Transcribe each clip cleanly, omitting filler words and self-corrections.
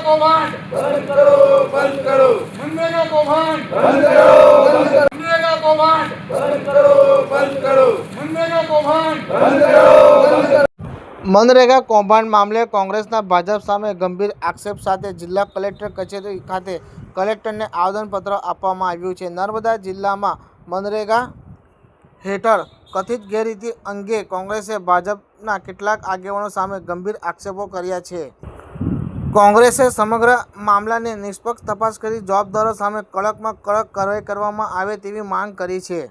कौभांड बंद करो, बंद करो, मनरेगा कौभांड बंद करो, बंद करो, मनरेगा कौभांड बंद करो, बंद करो, मनरेगा कौभांड बंद करो, बंद करो। મનરેગા કૌભાંડ મામલે કોંગ્રેસના ભાજપ સામે ગંભીર આક્ષેપ સાથે જિલ્લા કલેક્ટર કચેરી ખાતે કલેક્ટરને આવેદનપત્ર આપવામાં આવ્યું છે। નર્મદા જિલ્લામાં મનરેગા હેઠળ કથિત ગેરરીતિ અંગે કોંગ્રેસે ભાજપના કેટલાક આગેવાનો સામે ગંભીર આક્ષેપો કર્યા છે। કોંગ્રેસે સમગ્ર મામલાની નિષ્પક્ષ તપાસ કરી જવાબદારો સામે કડકમાં કડક કાર્યવાહી કરવામાં આવે તેવી માંગ કરી છે।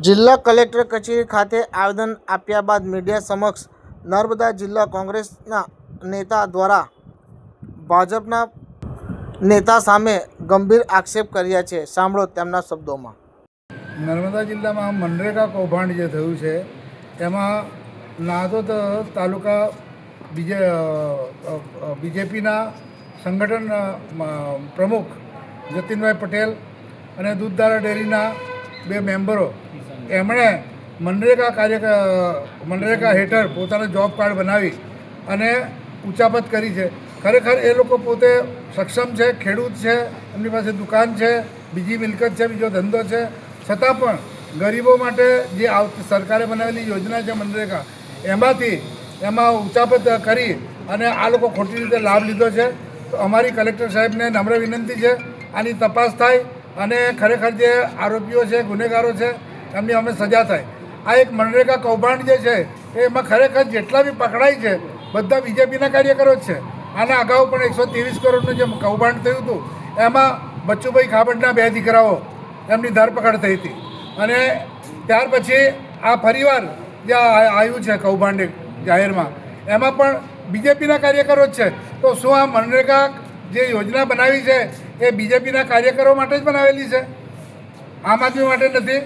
જિલ્લા કલેક્ટર કચેરી ખાતે આવેદન આપ્યા બાદ મીડિયા સમક્ષ નર્મદા જિલ્લા કોંગ્રેસના નેતા દ્વારા ભાજપના નેતા સામે ગંભીર આક્ષેપ કર્યા છે। સાંભળો તેમના શબ્દોમાં। નર્મદા જિલ્લામાં મનરેગા કૌભાંડ જે થયું છે તેમાં નાદોદ તાલુકા બીજેપીના સંગઠન પ્રમુખ જતીનભાઈ પટેલ અને દૂધધારા ડેરીના 2 મેમ્બરો એમણે મનરેગા હેઠળ પોતાનો જોબ કાર્ડ બનાવી અને ઉચાપત કરી છે। ખરેખર એ લોકો પોતે સક્ષમ છે, ખેડૂત છે, એમની પાસે દુકાન છે, બીજી મિલકત છે, બીજો ધંધો છે, છતાં પણ ગરીબો માટે જે સરકારે બનાવેલી યોજના છે મનરેગા એમાં ઉચાપત કરી અને આ લોકો ખોટી રીતે લાભ લીધો છે। તો અમારી કલેક્ટર સાહેબને નમ્ર વિનંતી છે આની તપાસ થાય અને ખરેખર જે આરોપીઓ છે, ગુનેગારો છે, એમની અમે સજા થાય। આ એક મનરેગા કૌભાંડ જે છે એમાં ખરેખર જેટલા બી પકડાય છે બધા બીજેપીના કાર્યકરો જ છે। આના અગાઉ પણ 123 કરોડનું જે કૌભાંડ થયું હતું એમાં બચ્ચુભાઈ ખાબડના 2 દીકરાઓ એમની ધરપકડ થઈ હતી અને ત્યાર પછી આ ફરીવાર જે આવ્યું છે કૌભાંડ જાહેરમાં એમાં પણ બીજેપીના કાર્યકરો જ છે। તો શું આ મનરેગા જે યોજના બનાવી છે એ બીજેપીના કાર્યકરો માટે જ બનાવેલી છે, આમ આદમી માટે નથી?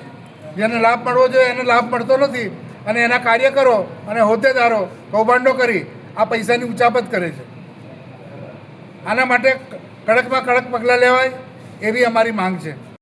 જેને લાભ મળવો જોઈએ એને લાભ મળતો નથી અને એના કાર્યકરો અને હોદ્દેદારો કૌભાંડો કરી આ પૈસાની ઉચાપત કરે છે। આના માટે કડકમાં કડક પગલાં લેવાય એવી અમારી માંગ છે।